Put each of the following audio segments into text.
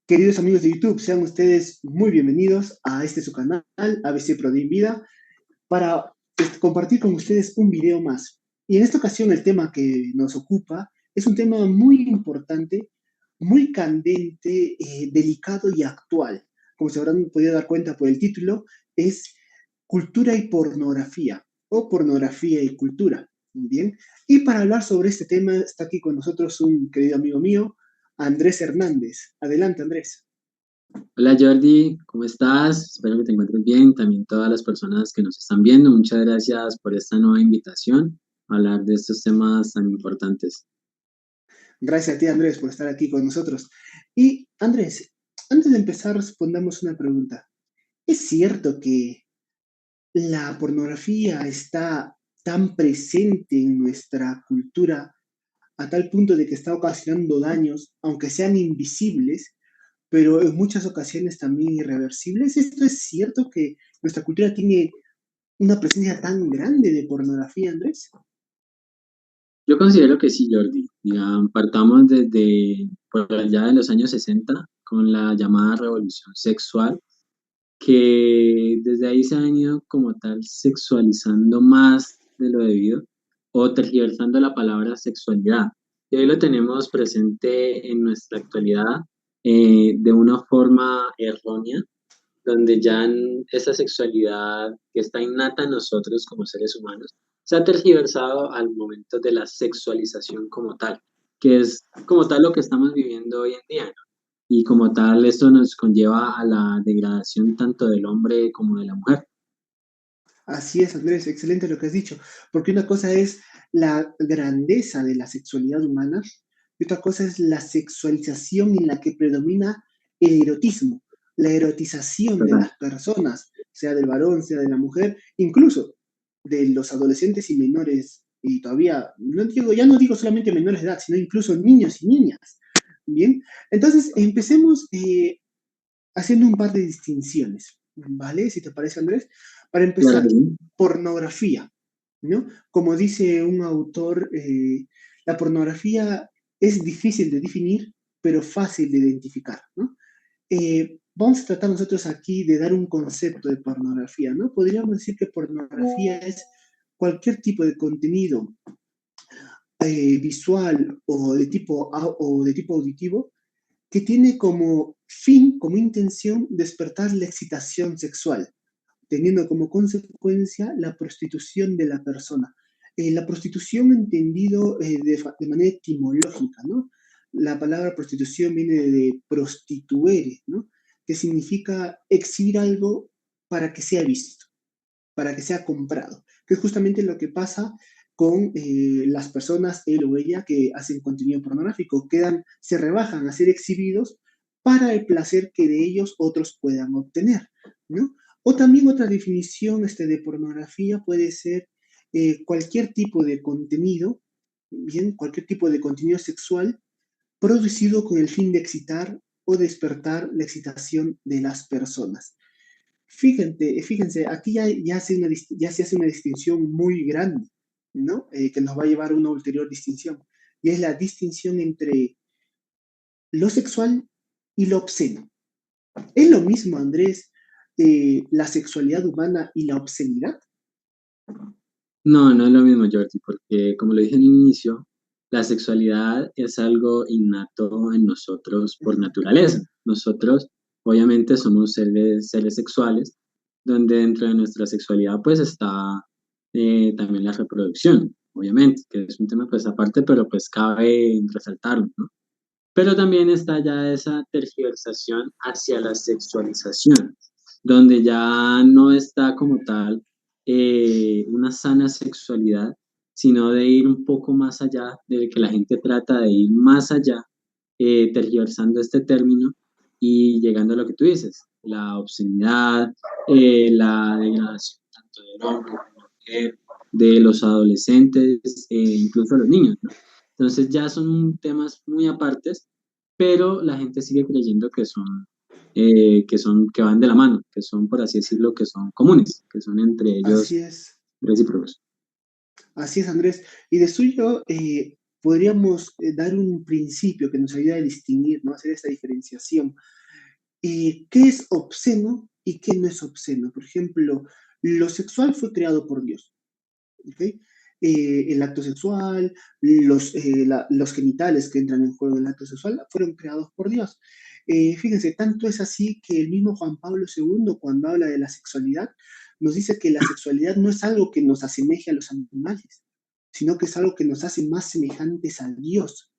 Queridos amigos de YouTube, sean ustedes muy bienvenidos a este su canal, ABC Prodin Vida, para compartir con ustedes un video más. Y en esta ocasión el tema que nos ocupa es un tema muy importante, muy candente, delicado y actual. Como se habrán podido dar cuenta por el título, es cultura y pornografía, o pornografía y cultura. Muy bien. Y para hablar sobre este tema está aquí con nosotros un querido amigo mío, Andrés Hernández. Adelante, Andrés. Hola Jordi, ¿cómo estás? Espero que te encuentres bien. También todas las personas que nos están viendo, muchas gracias por esta nueva invitación a hablar de estos temas tan importantes. Gracias a ti, Andrés, por estar aquí con nosotros. Y Andrés, antes de empezar, respondamos una pregunta. ¿Es cierto que la pornografía está tan presente en nuestra cultura a tal punto de que está ocasionando daños, aunque sean invisibles, pero en muchas ocasiones también irreversibles? ¿Esto es cierto que nuestra cultura tiene una presencia tan grande de pornografía, Andrés? Yo considero que sí, Jordi. Ya partamos desde por allá de los años 60 con la llamada revolución sexual, que desde ahí se han ido como tal sexualizando más de lo debido o tergiversando la palabra sexualidad. Y hoy lo tenemos presente en nuestra actualidad de una forma errónea, donde ya esa sexualidad que está innata en nosotros como seres humanos se ha tergiversado al momento de la sexualización como tal, que es como tal lo que estamos viviendo hoy en día, ¿no? Y como tal esto nos conlleva a la degradación tanto del hombre como de la mujer. Así es, Andrés, excelente lo que has dicho, porque una cosa es la grandeza de la sexualidad humana y otra cosa es la sexualización en la que predomina el erotismo, la erotización de ¿Verdad? las personas, sea del varón, sea de la mujer, incluso de los adolescentes y menores, y todavía, no digo, ya no digo solamente menores de edad, sino incluso niños y niñas. Bien, entonces empecemos haciendo un par de distinciones, ¿vale? Si te parece, Andrés. Para Claro que empezar, sí. pornografía, ¿no? Como dice un autor, la pornografía es difícil de definir, pero fácil de identificar, ¿no? Vamos a tratar nosotros aquí de dar un concepto de pornografía, ¿no? Podríamos decir que pornografía es cualquier tipo de contenido visual o de tipo auditivo que tiene como fin, como intención, despertar la excitación sexual, teniendo como consecuencia la prostitución de la persona. La prostitución entendido de manera etimológica, ¿no? La palabra prostitución viene de prostituere, ¿no? Que significa exhibir algo para que sea visto, para que sea comprado, que es justamente lo que pasa con las personas, él o ella, que hacen contenido pornográfico, se rebajan a ser exhibidos para el placer que de ellos otros puedan obtener, ¿no? O también otra definición de pornografía puede ser cualquier tipo de contenido, bien, cualquier tipo de contenido sexual producido con el fin de excitar o despertar la excitación de las personas. Fíjense, aquí ya se hace una distinción muy grande, ¿no? Que nos va a llevar a una ulterior distinción. Y es la distinción entre lo sexual y lo obsceno. ¿Es lo mismo, Andrés, la sexualidad humana y la obscenidad? No, no es lo mismo, Jordi, porque como lo dije en el inicio, la sexualidad es algo innato en nosotros por naturaleza. Nosotros, obviamente, somos seres sexuales, donde dentro de nuestra sexualidad, pues, está también la reproducción, obviamente, que es un tema, pues, aparte, pero, pues, cabe resaltarlo, ¿no? Pero también está ya esa tergiversación hacia la sexualización, donde ya no está como tal una sana sexualidad, sino de ir un poco más allá, de que la gente trata de ir más allá, tergiversando este término y llegando a lo que tú dices, la obscenidad, la degradación tanto del hombre como de la mujer, de los adolescentes, incluso los niños, ¿no? Entonces ya son temas muy apartes, pero la gente sigue creyendo que van de la mano, que son, por así decirlo, que son comunes, que son entre Así ellos es. recíprocos. Así es, Andrés. Y de suyo, podríamos dar un principio que nos ayuda a distinguir, ¿no? Hacer esa diferenciación. ¿Qué es obsceno y qué no es obsceno? Por ejemplo, lo sexual fue creado por Dios, ¿ok? El acto sexual, los genitales que entran en juego en el acto sexual fueron creados por Dios. Fíjense, tanto es así que el mismo Juan Pablo II, cuando habla de la sexualidad, nos dice que la sexualidad no es algo que nos asemeje a los animales, sino que es algo que nos hace más semejantes a Dios.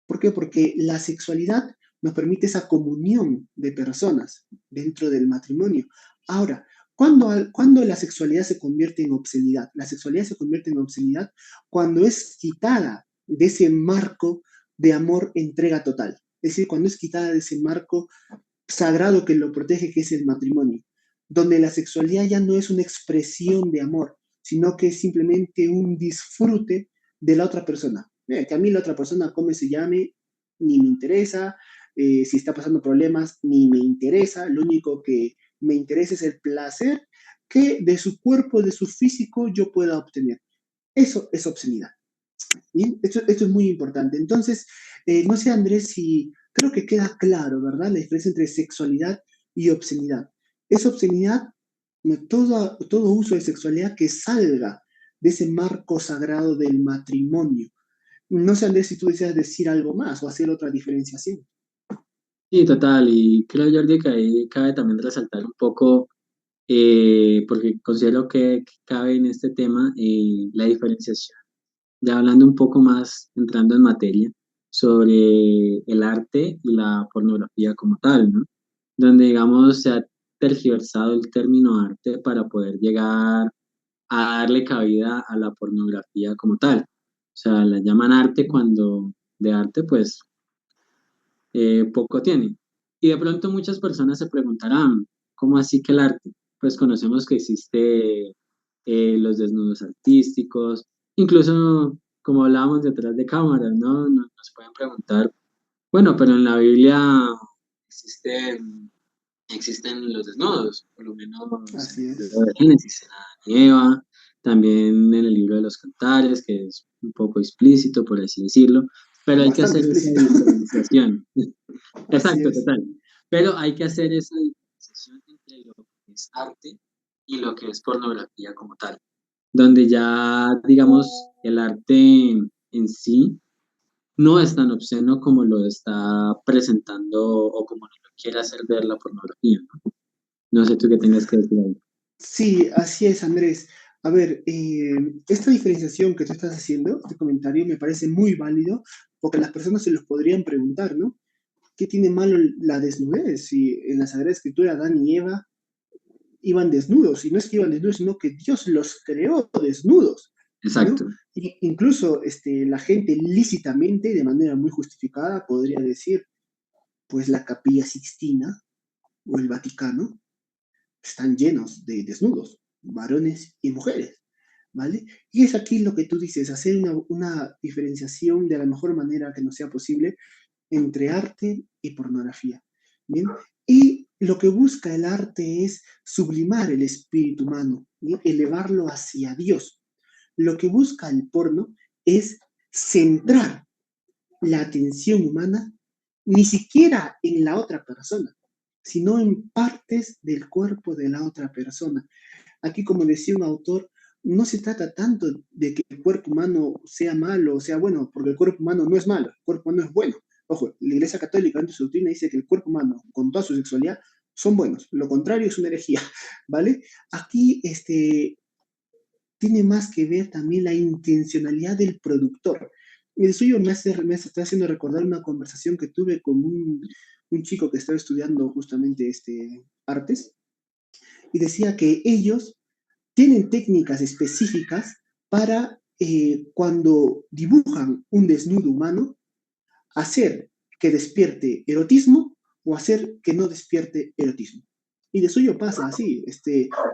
¿Por qué? Porque la sexualidad nos permite esa comunión de personas dentro del matrimonio. Ahora, ¿cuándo la sexualidad se convierte en obscenidad? La sexualidad se convierte en obscenidad cuando es quitada de ese marco de amor, entrega total. Es decir, cuando es quitada de ese marco sagrado que lo protege, que es el matrimonio, donde la sexualidad ya no es una expresión de amor, sino que es simplemente un disfrute de la otra persona. Que a mí la otra persona, cómo se llame, ni me interesa, si está pasando problemas, ni me interesa, lo único que me interesa es el placer que de su cuerpo, de su físico, yo pueda obtener. Eso es obscenidad. ¿Bien? Esto es muy importante. Entonces, no sé, Andrés, si creo que queda claro, ¿verdad? La diferencia entre sexualidad y obscenidad. Es obscenidad todo uso de sexualidad que salga de ese marco sagrado del matrimonio. No sé, Andrés, si tú deseas decir algo más o hacer otra diferenciación. Sí, total, y creo, Jordi, que ahí cabe también resaltar un poco, porque considero que cabe en este tema la diferenciación. Ya hablando un poco más, entrando en materia, sobre el arte y la pornografía como tal, ¿no? Donde, digamos, se ha tergiversado el término arte para poder llegar a darle cabida a la pornografía como tal. O sea, la llaman arte cuando de arte, pues, poco tiene. Y de pronto muchas personas se preguntarán, ¿cómo así que el arte? Pues conocemos que existe los desnudos artísticos, incluso como hablábamos detrás de cámaras, ¿no? Nos pueden preguntar, bueno, pero en la Biblia existen, existen los desnudos, por lo menos en Así el libro es. de Génesis, en Adán y Eva, también en el libro de los Cantares, que es un poco explícito, por así decirlo, pero hay que Bastante hacer esa explícito. diferenciación. Así Exacto, es. total. Pero hay que hacer esa diferenciación entre lo que es arte y lo que es pornografía como tal, donde ya, digamos, el arte en sí no es tan obsceno como lo está presentando o como nos lo quiere hacer ver la pornografía, ¿no? No sé tú qué tengas que decir ahí. Sí, así es, Andrés. A ver, esta diferenciación que tú estás haciendo, este comentario, me parece muy válido, porque las personas se los podrían preguntar, ¿no? ¿Qué tiene malo la desnudez? Si en la Sagrada Escritura Adán y Eva iban desnudos, y no es que iban desnudos, sino que Dios los creó desnudos, ¿no? Exacto. Incluso la gente lícitamente, de manera muy justificada, podría decir, pues la Capilla Sixtina o el Vaticano están llenos de desnudos, varones y mujeres, ¿vale? Y es aquí lo que tú dices, hacer una diferenciación de la mejor manera que nos sea posible entre arte y pornografía, ¿bien? Y lo que busca el arte es sublimar el espíritu humano, ¿bien? Elevarlo hacia Dios. Lo que busca el porno es centrar la atención humana ni siquiera en la otra persona, sino en partes del cuerpo de la otra persona. Aquí, como decía un autor, no se trata tanto de que el cuerpo humano sea malo o sea bueno, porque el cuerpo humano no es malo, el cuerpo humano es bueno. Ojo, la Iglesia Católica en su doctrina dice que el cuerpo humano, con toda su sexualidad, son buenos. Lo contrario es una herejía, ¿vale? Aquí tiene más que ver también la intencionalidad del productor. El suyo me está haciendo recordar una conversación que tuve con un chico que estaba estudiando justamente artes y decía que ellos tienen técnicas específicas para cuando dibujan un desnudo humano, hacer que despierte erotismo o hacer que no despierte erotismo. Y de suyo pasa así,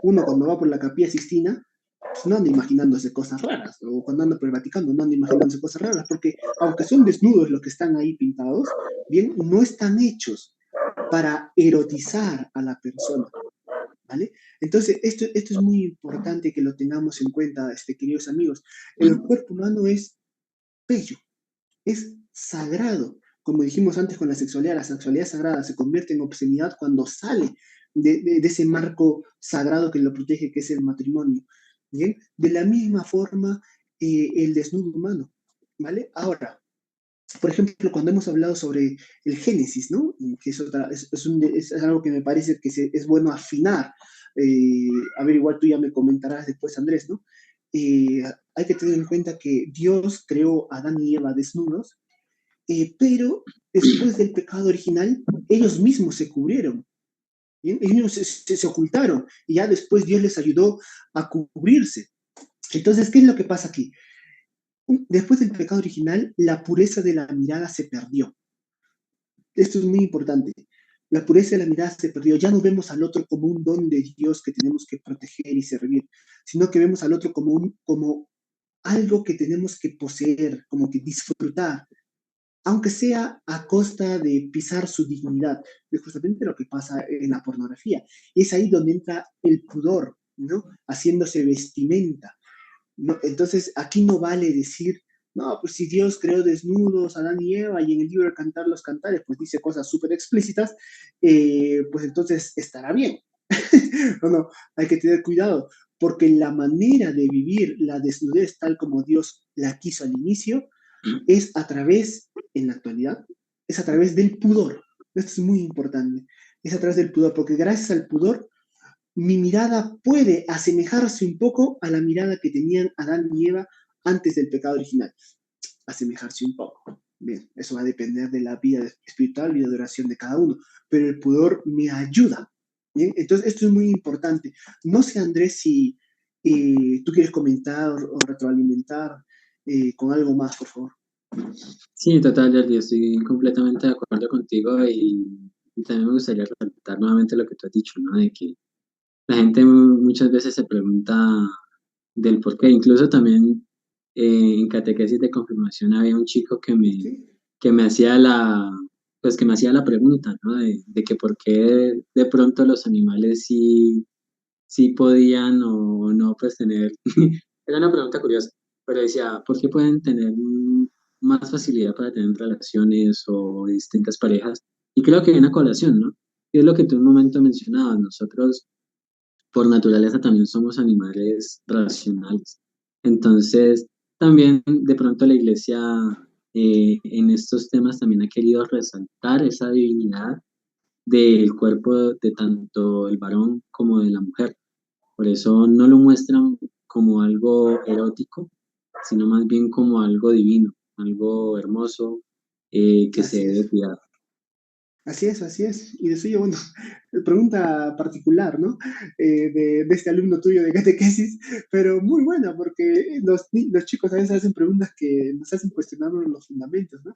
uno cuando va por la Capilla Sixtina, pues no anda imaginándose cosas raras, o cuando anda por el Vaticano no anda imaginándose cosas raras, porque aunque son desnudos los que están ahí pintados, bien, no están hechos para erotizar a la persona, ¿vale? Entonces, esto es muy importante que lo tengamos en cuenta, queridos amigos. El cuerpo humano es bello, es sagrado. Como dijimos antes con la sexualidad sagrada se convierte en obscenidad cuando sale de ese marco sagrado que lo protege, que es el matrimonio. ¿Bien? De la misma forma, el desnudo humano. ¿Vale? Ahora, por ejemplo, cuando hemos hablado sobre el Génesis, ¿no? Que es algo que me parece que es bueno afinar. A ver, igual tú ya me comentarás después, Andrés, ¿no? Hay que tener en cuenta que Dios creó a Adán y Eva desnudos, pero después del pecado original, ellos mismos se cubrieron. ¿Bien? Ellos se ocultaron y ya después Dios les ayudó a cubrirse. Entonces, ¿qué es lo que pasa aquí? Después del pecado original, la pureza de la mirada se perdió. Esto es muy importante. La pureza de la mirada se perdió. Ya no vemos al otro como un don de Dios que tenemos que proteger y servir, sino que vemos al otro como algo que tenemos que poseer, como que disfrutar, aunque sea a costa de pisar su dignidad. Es justamente lo que pasa en la pornografía. Y es ahí donde entra el pudor, ¿no? Haciéndose vestimenta. ¿No? Entonces, aquí no vale decir, no, pues si Dios creó desnudos a Adán y Eva y en el libro de Cantar los Cantares, pues dice cosas súper explícitas, pues entonces estará bien. No, no, hay que tener cuidado, porque la manera de vivir la desnudez tal como Dios la quiso al inicio es a través, en la actualidad, es a través del pudor. Esto es muy importante. Es a través del pudor, porque gracias al pudor mi mirada puede asemejarse un poco a la mirada que tenían Adán y Eva antes del pecado original. Asemejarse un poco. Bien, eso va a depender de la vida espiritual y de oración de cada uno, pero el pudor me ayuda. Bien, entonces esto es muy importante. No sé, Andrés, si tú quieres comentar o retroalimentar con algo más, por favor. Sí, total, Jordi, estoy completamente de acuerdo contigo y también me gustaría resaltar nuevamente lo que tú has dicho, ¿no? De que la gente muchas veces se pregunta del por qué. Incluso también en catequesis de confirmación había un chico ¿Sí? que me hacía pues que me hacía la pregunta, ¿no? De que por qué de pronto los animales sí podían o no, pues tener, era una pregunta curiosa, pero decía, ¿por qué pueden tener más facilidad para tener relaciones o distintas parejas? Y creo que hay una colación, ¿no? Y es lo que tú en un momento mencionabas, nosotros por naturaleza también somos animales racionales. Entonces, también de pronto la iglesia en estos temas también ha querido resaltar esa divinidad del cuerpo de tanto el varón como de la mujer. Por eso no lo muestran como algo erótico, sino más bien como algo divino, algo hermoso que se Así debe es. cuidar. Así es, así es. Y de suyo, bueno, pregunta particular, ¿no? De este alumno tuyo de catequesis, pero muy buena, porque los chicos a veces hacen preguntas que nos hacen cuestionarnos los fundamentos, ¿no?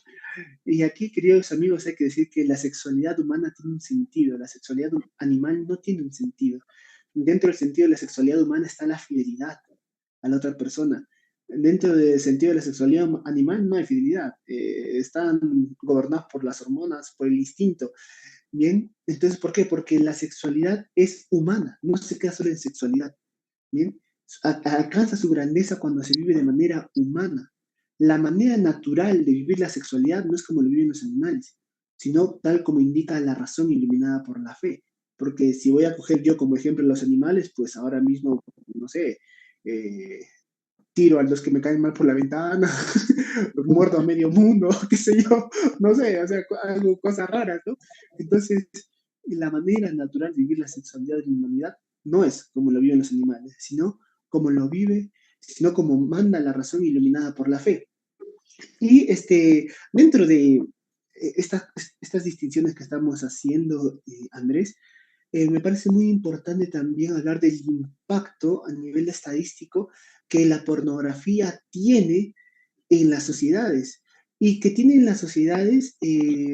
Y aquí, queridos amigos, hay que decir que la sexualidad humana tiene un sentido, la sexualidad animal no tiene un sentido. Dentro del sentido de la sexualidad humana está la fidelidad a la otra persona. Dentro del sentido de la sexualidad animal no hay fidelidad. Están gobernados por las hormonas, por el instinto. Bien, entonces, ¿por qué? Porque la sexualidad es humana, no se queda solo en sexualidad. Bien, alcanza su grandeza cuando se vive de manera humana. La manera natural de vivir la sexualidad no es como lo viven los animales, sino tal como indica la razón iluminada por la fe. Porque si voy a coger yo como ejemplo los animales, pues ahora mismo, no sé, eh, tiro a los que me caen mal por la ventana, muerdo a medio mundo, qué sé yo, no sé, o sea, algo, cosas raras, ¿no? Entonces, la manera natural de vivir la sexualidad de la humanidad no es como lo viven los animales, sino como lo vive, sino como manda la razón iluminada por la fe. Y dentro de estas, estas distinciones que estamos haciendo, Andrés, me parece muy importante también hablar del impacto a nivel estadístico que la pornografía tiene en las sociedades y que tienen las sociedades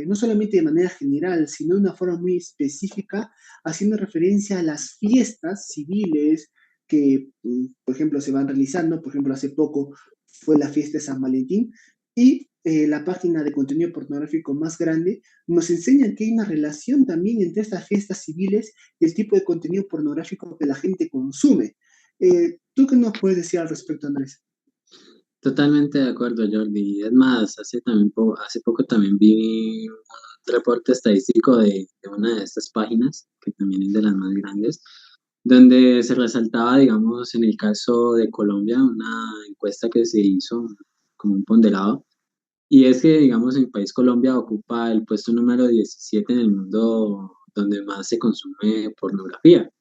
no solamente de manera general, sino de una forma muy específica, haciendo referencia a las fiestas civiles que, por ejemplo, se van realizando. Por ejemplo, hace poco fue la fiesta de San Valentín y la página de contenido pornográfico más grande nos enseña que hay una relación también entre estas fiestas civiles y el tipo de contenido pornográfico que la gente consume. ¿Tú qué nos puedes decir al respecto, Andrés? Totalmente de acuerdo, Jordi. Es más, hace poco también vi un reporte estadístico de una de estas páginas, que también es de las más grandes, donde se resaltaba, digamos, en el caso de Colombia, una encuesta que se hizo como un ponderado, y es que, digamos, el país Colombia ocupa el puesto número 17 en el mundo donde más se consume pornografía.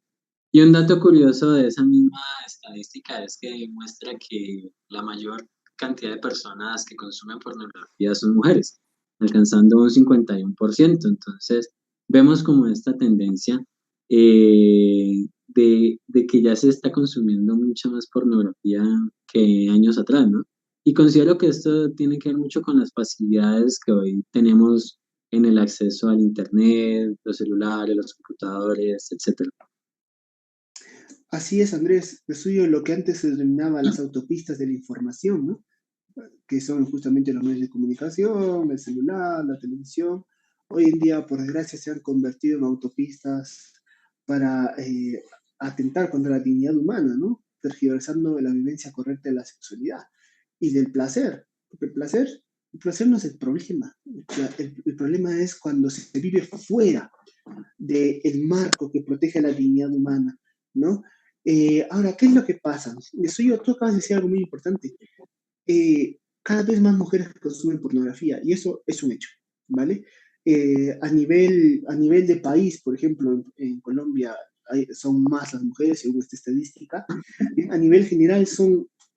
Y un dato curioso de esa misma estadística es que muestra que la mayor cantidad de personas que consumen pornografía son mujeres, alcanzando un 51%. Entonces, vemos como esta tendencia de que ya se está consumiendo mucha más pornografía que años atrás, ¿no? Y considero que esto tiene que ver mucho con las facilidades que hoy tenemos en el acceso al Internet, los celulares, los computadores, etcétera. Así es, Andrés, lo suyo lo que antes se denominaba las autopistas de la información, ¿no? Que son justamente los medios de comunicación, el celular, la televisión. Hoy en día, por desgracia, se han convertido en autopistas para atentar contra la dignidad humana, ¿no? Tergiversando la vivencia correcta de la sexualidad y del placer. Porque el placer no es el problema. El problema es cuando se vive fuera del marco que protege la dignidad humana, ¿no? Ahora, ¿qué es lo que pasa? Eso yo, tú acabas de decir algo muy importante. Cada vez más mujeres consumen pornografía y eso es un hecho, ¿vale? A nivel de país, por ejemplo, en Colombia son más las mujeres, según esta estadística. A nivel general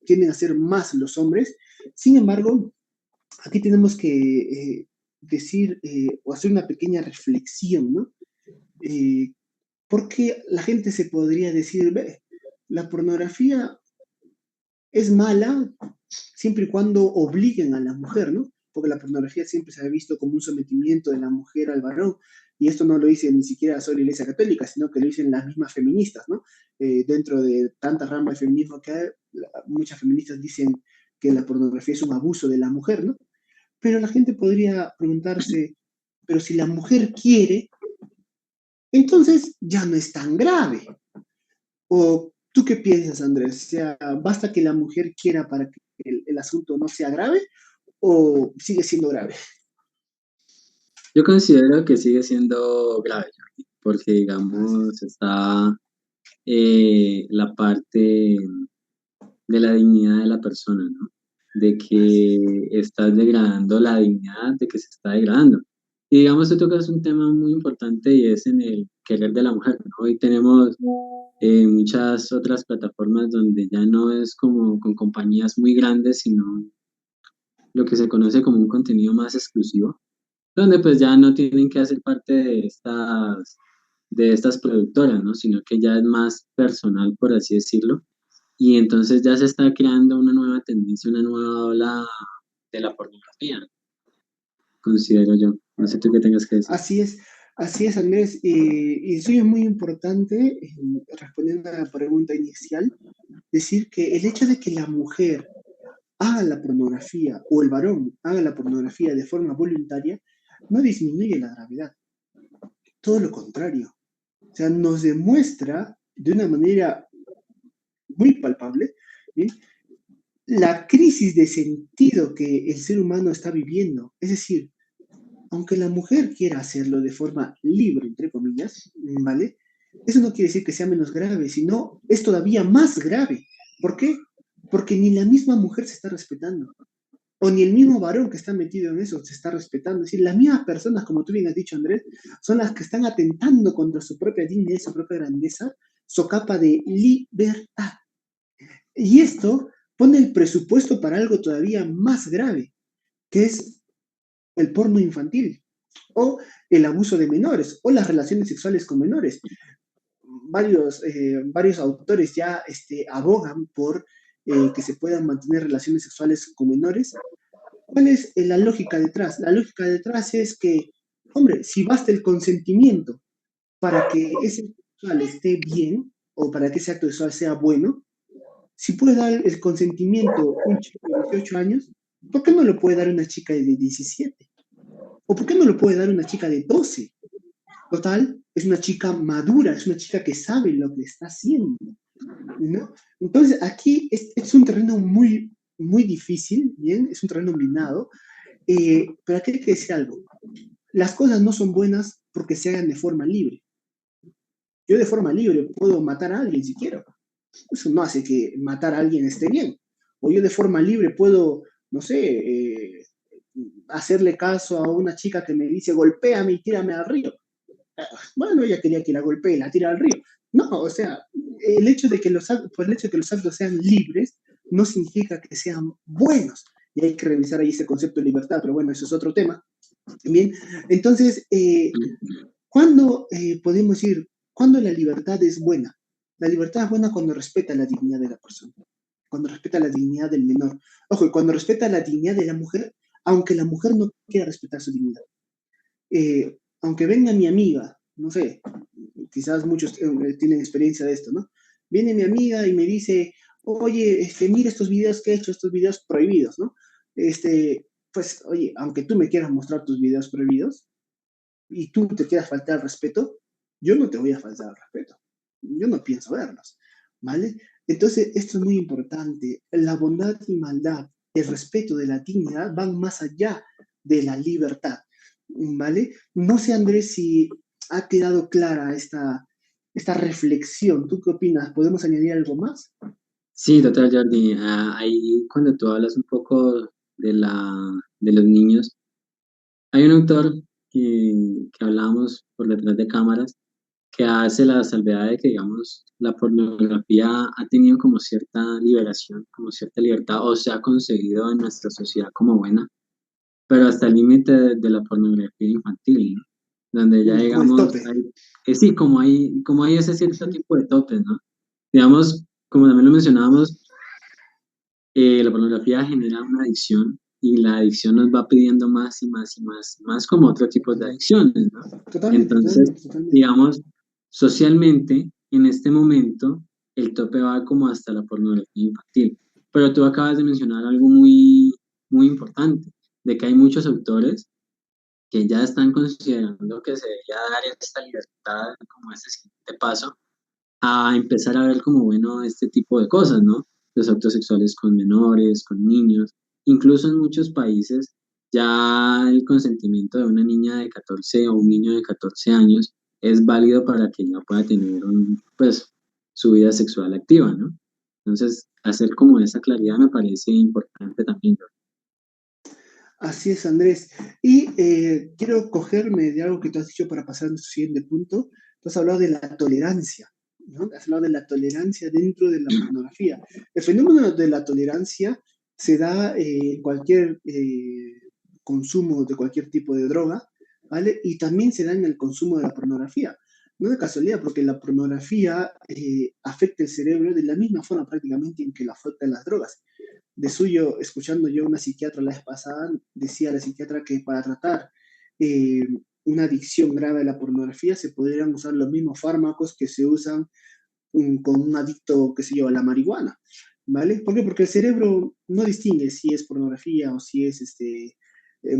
tienden a ser más los hombres. Sin embargo, aquí tenemos que decir o hacer una pequeña reflexión, ¿no? Eh, Porque la gente se podría decir, ve, la pornografía es mala siempre y cuando obliguen a la mujer, ¿no? Porque la pornografía siempre se ha visto como un sometimiento de la mujer al varón. Y esto no lo dice ni siquiera solo la Iglesia Católica, sino que lo dicen las mismas feministas, ¿no? Dentro de tantas ramas de feminismo que hay, muchas feministas dicen que la pornografía es un abuso de la mujer, ¿no? Pero la gente podría preguntarse, pero si la mujer quiere, entonces ya no es tan grave. ¿O tú qué piensas, Andrés? O sea, ¿basta que la mujer quiera para que el asunto no sea grave o sigue siendo grave? Yo considero que sigue siendo grave, Jordi, porque Así es. digamos está la parte de la dignidad de la persona, ¿no? De Así es. que estás degradando la dignidad, de que se está degradando. Y digamos, tú tocas un tema muy importante y es en el querer de la mujer, ¿no? Hoy tenemos muchas otras plataformas donde ya no es como con compañías muy grandes, sino lo que se conoce como un contenido más exclusivo donde pues ya no tienen que hacer parte de estas productoras, ¿no? Sino que ya es más personal, por así decirlo. Y entonces ya se está creando una nueva tendencia, una nueva ola de la pornografía, considero yo. No sé tú qué tengas que decir. Así es, así es, Andrés. Y eso es muy importante, respondiendo a la pregunta inicial, decir que el hecho de que la mujer haga la pornografía o el varón haga la pornografía de forma voluntaria no disminuye la gravedad, todo lo contrario. O sea, nos demuestra de una manera muy palpable, ¿sí? La crisis de sentido que el ser humano está viviendo. Es decir, aunque la mujer quiera hacerlo de forma libre, entre comillas, ¿vale? Eso no quiere decir que sea menos grave, sino es todavía más grave. ¿Por qué? Porque ni la misma mujer se está respetando, o ni el mismo varón que está metido en eso se está respetando. Es decir, las mismas personas, como tú bien has dicho, Andrés, son las que están atentando contra su propia dignidad y su propia grandeza, su capa de libertad. Y esto pone el presupuesto para algo todavía más grave, que es el porno infantil o el abuso de menores o las relaciones sexuales con menores. Varios autores ya abogan por que se puedan mantener relaciones sexuales con menores. ¿Cuál es la lógica detrás? La lógica detrás es que, hombre, si basta el consentimiento para que ese acto sexual esté bien o para que ese acto sexual sea bueno, si puede dar el consentimiento un chico de 18 años, ¿por qué no lo puede dar una chica de 17? ¿O por qué no lo puede dar una chica de 12? Total, es una chica madura, es una chica que sabe lo que está haciendo, ¿no? Entonces, aquí es un terreno muy muy difícil, ¿bien? Es un terreno minado, pero aquí hay que decir algo. Las cosas no son buenas porque se hagan de forma libre. Yo de forma libre puedo matar a alguien si quiero. Eso no hace que matar a alguien esté bien. O yo de forma libre puedo, no sé, hacerle caso a una chica que me dice golpéame y tírame al río. Bueno, ella quería que la golpee y la tira al río. No, o sea, el hecho de que por el hecho de que los actos sean libres no significa que sean buenos. Y hay que revisar ahí ese concepto de libertad, pero bueno, eso es otro tema. Bien, entonces, ¿cuándo podemos decir, cuándo la libertad es buena? La libertad es buena cuando respeta la dignidad de la persona, cuando respeta la dignidad del menor. Ojo, y cuando respeta la dignidad de la mujer, aunque la mujer no quiera respetar su dignidad. Aunque venga mi amiga, no sé, quizás muchos tienen experiencia de esto, ¿no? Viene mi amiga y me dice, oye, mira estos videos que he hecho, estos videos prohibidos, ¿no? Pues, oye, aunque tú me quieras mostrar tus videos prohibidos y tú te quieras faltar al respeto, yo no te voy a faltar al respeto. Yo no pienso verlos, ¿vale? Entonces, esto es muy importante. La bondad y maldad, el respeto de la dignidad van más allá de la libertad, ¿vale? No sé, Andrés, si ha quedado clara esta reflexión. ¿Tú qué opinas? ¿Podemos añadir algo más? Sí, total, Jordi. Ahí cuando tú hablas un poco de los niños, hay un autor que hablábamos por detrás de cámaras que hace la salvedad de que, digamos, la pornografía ha tenido como cierta liberación, como cierta libertad, o se ha conseguido en nuestra sociedad como buena, pero hasta el límite de la pornografía infantil, ¿no? Donde ya, Como el digamos, tope. sí, como hay ese cierto tipo de topes, ¿no? Digamos, como también lo mencionábamos, la pornografía genera una adicción y la adicción nos va pidiendo más y más y más, más como otro tipo de adicciones, ¿no? Totalmente, Entonces, totalmente, totalmente. digamos, socialmente, en este momento, el tope va como hasta la pornografía infantil. Pero tú acabas de mencionar algo muy, muy importante, de que hay muchos autores que ya están considerando que se debería dar esta libertad como este siguiente paso a empezar a ver como bueno este tipo de cosas, ¿no? Los actos sexuales con menores, con niños, incluso en muchos países ya el consentimiento de una niña de 14 o un niño de 14 años es válido para que ya pueda tener pues, su vida sexual activa, ¿no? Entonces, hacer como esa claridad me parece importante también. Así es, Andrés. Y quiero cogerme de algo que tú has dicho para pasar a nuestro siguiente punto. Tú has hablado de la tolerancia, ¿no? Has hablado de la tolerancia dentro de la pornografía. El fenómeno de la tolerancia se da en cualquier consumo de cualquier tipo de droga, ¿vale? Y también se da en el consumo de la pornografía. No de casualidad, porque la pornografía afecta el cerebro de la misma forma prácticamente en que lo afectan las drogas. De suyo, escuchando yo a una psiquiatra la vez pasada, decía la psiquiatra que para tratar eh, una adicción grave a la pornografía se podrían usar los mismos fármacos que se usan con un adicto, qué sé yo, a la marihuana, ¿vale? ¿Por qué? Porque el cerebro no distingue si es pornografía o si es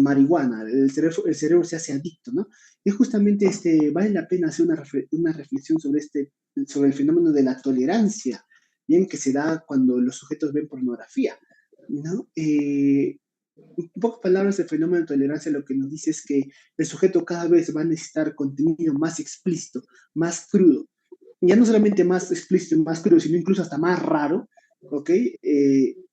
marihuana, el cerebro se hace adicto, ¿no? Y justamente vale la pena hacer una reflexión sobre el fenómeno de la tolerancia, bien que se da cuando los sujetos ven pornografía, ¿no? En pocas palabras, el fenómeno de tolerancia lo que nos dice es que el sujeto cada vez va a necesitar contenido más explícito, más crudo, ya no solamente más explícito y más crudo, sino incluso hasta más raro, ¿ok?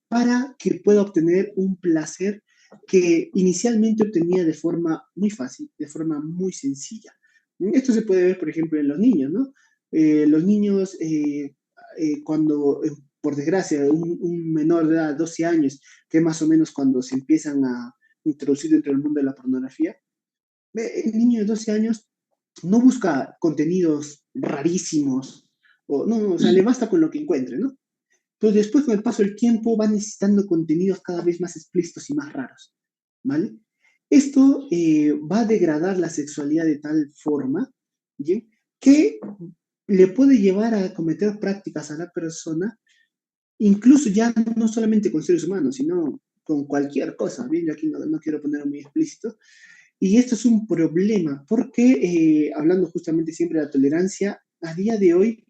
Para que pueda obtener un placer que inicialmente obtenía de forma muy fácil, de forma muy sencilla. Esto se puede ver, por ejemplo, en los niños, ¿no? Los niños, cuando, por desgracia, un menor de edad, 12 años, que es más o menos cuando se empiezan a introducir dentro del mundo de la pornografía, el niño de 12 años no busca contenidos rarísimos, o sea, le basta con lo que encuentre, ¿no? Pero después, con el paso del tiempo, va necesitando contenidos cada vez más explícitos y más raros, ¿vale? Esto va a degradar la sexualidad de tal forma, ¿bien? Que le puede llevar a cometer prácticas a la persona, incluso ya no solamente con seres humanos, sino con cualquier cosa, ¿bien? Yo aquí no quiero ponerlo muy explícito, y esto es un problema porque, hablando justamente siempre de la tolerancia, a día de hoy,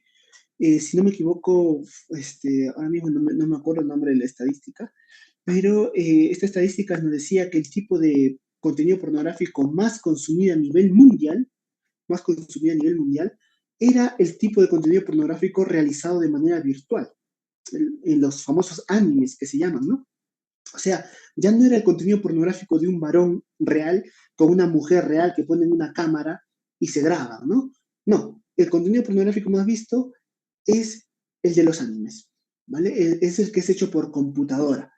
si no me equivoco, ahora mismo no me acuerdo el nombre de la estadística, pero esta estadística nos decía que el tipo de contenido pornográfico más consumida a nivel mundial, era el tipo de contenido pornográfico realizado de manera virtual, en los famosos animes que se llaman, ¿no? O sea, ya no era el contenido pornográfico de un varón real con una mujer real que pone en una cámara y se graba, ¿no? No, el contenido pornográfico más visto es el de los animes, ¿vale? Es el que es hecho por computadora.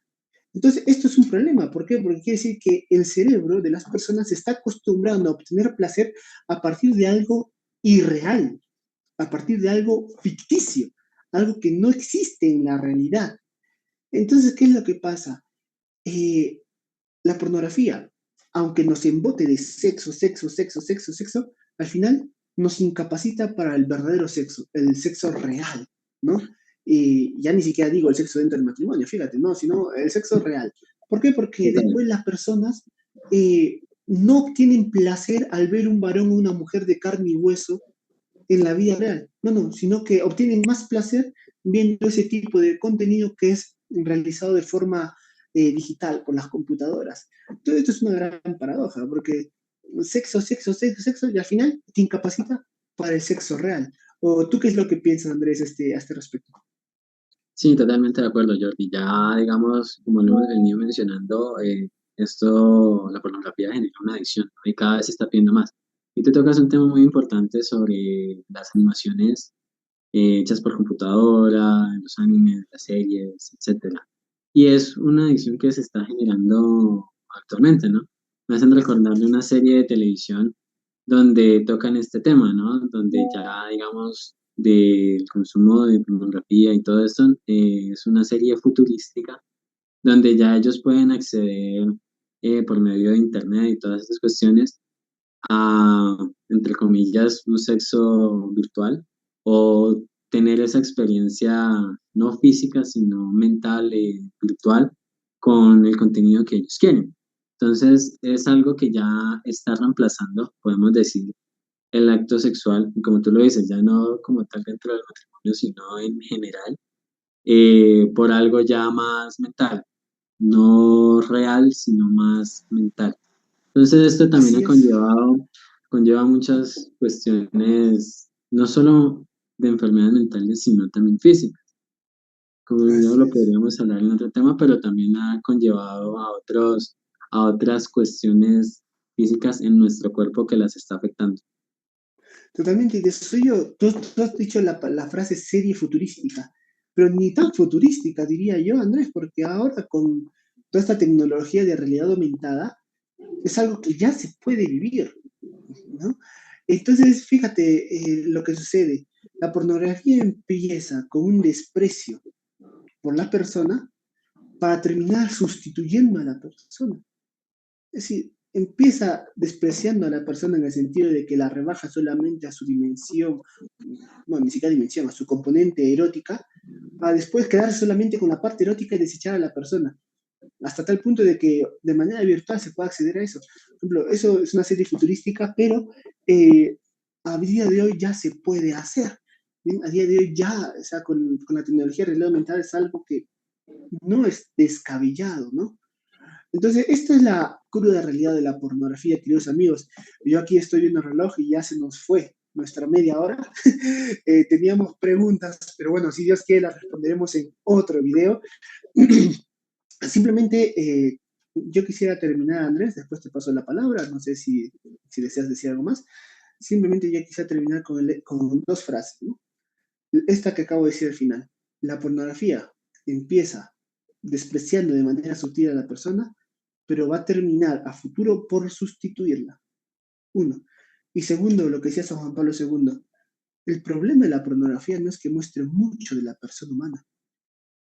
Entonces, esto es un problema. ¿Por qué? Porque quiere decir que el cerebro de las personas se está acostumbrando a obtener placer a partir de algo irreal, a partir de algo ficticio, algo que no existe en la realidad. Entonces, ¿qué es lo que pasa? Eh, la pornografía, aunque nos embote de sexo, sexo, sexo, sexo, sexo, al final nos incapacita para el verdadero sexo, el sexo real, ¿no? Y ya ni siquiera digo el sexo dentro del matrimonio, fíjate, no, sino el sexo real. ¿Por qué? Porque Totalmente. después las personas no obtienen placer al ver un varón o una mujer de carne y hueso en la vida real. No, no, sino que obtienen más placer viendo ese tipo de contenido que es realizado de forma digital por las computadoras. Todo esto es una gran paradoja, porque sexo, sexo, sexo, sexo, y al final te incapacita para el sexo real. ¿O tú qué es lo que piensas, Andrés, a este respecto? Sí, totalmente de acuerdo, Jordi. Ya, digamos, como lo hemos venido mencionando, esto, la pornografía genera una adicción, ¿no? Y cada vez se está pidiendo más. Y tú tocas un tema muy importante sobre las animaciones hechas por computadora, los animes, las series, etcétera. Y es una adicción que se está generando actualmente, ¿no? Me hacen recordar de una serie de televisión donde tocan este tema, ¿no? Donde ya, digamos, del consumo de pornografía y todo esto, es una serie futurística donde ya ellos pueden acceder por medio de internet y todas estas cuestiones a, entre comillas, un sexo virtual o tener esa experiencia no física, sino mental, virtual, con el contenido que ellos quieren. Entonces, es algo que ya está reemplazando, podemos decir, el acto sexual, y como tú lo dices, ya no como tal dentro del matrimonio, sino en general, por algo ya más mental, no real, sino más mental. Entonces, esto también ha Así es. conlleva muchas cuestiones, no solo de enfermedades mentales, sino también físicas. Como ya Así lo es. podríamos hablar en otro tema, pero también ha conllevado a otras cuestiones físicas en nuestro cuerpo que las está afectando. Totalmente, y de eso yo, tú has dicho la frase serie futurística, pero ni tan futurística, diría yo, Andrés, porque ahora con toda esta tecnología de realidad aumentada, es algo que ya se puede vivir, ¿no? Entonces, fíjate lo que sucede. La pornografía empieza con un desprecio por la persona para terminar sustituyendo a la persona. Es decir, empieza despreciando a la persona en el sentido de que la rebaja solamente a su dimensión, bueno, ni siquiera dimensión, a su componente erótica, a después quedarse solamente con la parte erótica y desechar a la persona, hasta tal punto de que de manera virtual se pueda acceder a eso. Por ejemplo, eso es una serie futurística, pero a día de hoy ya se puede hacer. ¿Bien? A día de hoy ya, o sea, con la tecnología de realidad aumentada es algo que no es descabellado, ¿no? Entonces, esta es la cruda realidad de la pornografía, queridos amigos. Yo aquí estoy viendo el reloj y ya se nos fue nuestra media hora. Teníamos preguntas, pero bueno, si Dios quiere, las responderemos en otro video. Simplemente, yo quisiera terminar, Andrés, después te paso la palabra, no sé si deseas decir algo más. Simplemente yo quisiera terminar con dos frases, ¿no? Esta que acabo de decir al final. La pornografía empieza despreciando de manera sutil a la persona, pero va a terminar a futuro por sustituirla. Uno. Y segundo, lo que decía San Juan Pablo II, el problema de la pornografía no es que muestre mucho de la persona humana,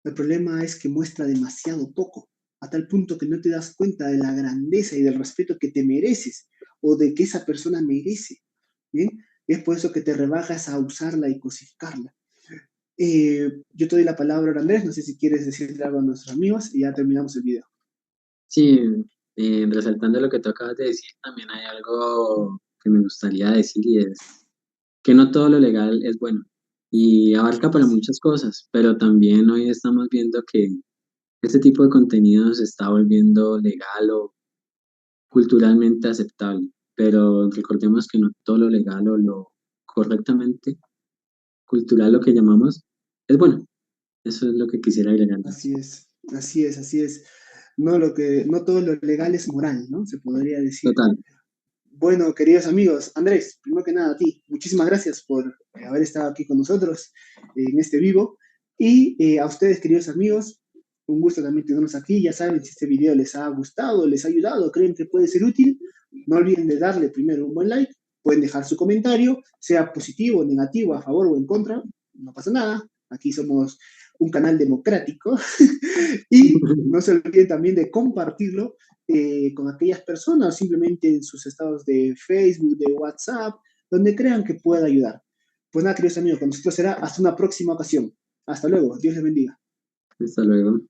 el problema es que muestra demasiado poco, a tal punto que no te das cuenta de la grandeza y del respeto que te mereces o de que esa persona merece. ¿Bien? Es por eso que te rebajas a usarla y cosificarla. Yo te doy la palabra ahora, Andrés. No sé si quieres decirle algo a nuestros amigos y ya terminamos el video. Sí, resaltando lo que tú acabas de decir, también hay algo que me gustaría decir y es que no todo lo legal es bueno y abarca para Así, muchas cosas, pero también hoy estamos viendo que este tipo de contenido se está volviendo legal o culturalmente aceptable, pero recordemos que no todo lo legal o lo correctamente cultural, lo que llamamos, es bueno. Eso es lo que quisiera agregar. Así es, así es, así es. No todo lo legal es moral, ¿no? Se podría decir. Total. Bueno, queridos amigos, Andrés, primero que nada a ti, muchísimas gracias por haber estado aquí con nosotros en este vivo. Y a ustedes, queridos amigos, un gusto también tenernos aquí. Ya saben, si este video les ha gustado, les ha ayudado, creen que puede ser útil, no olviden de darle primero un buen like, pueden dejar su comentario, sea positivo, negativo, a favor o en contra, no pasa nada. Aquí somos un canal democrático. Y no se olviden también de compartirlo con aquellas personas, simplemente en sus estados de Facebook, de WhatsApp, donde crean que pueda ayudar. Pues nada, queridos amigos, con nosotros será hasta una próxima ocasión. Hasta luego, Dios les bendiga. Hasta luego.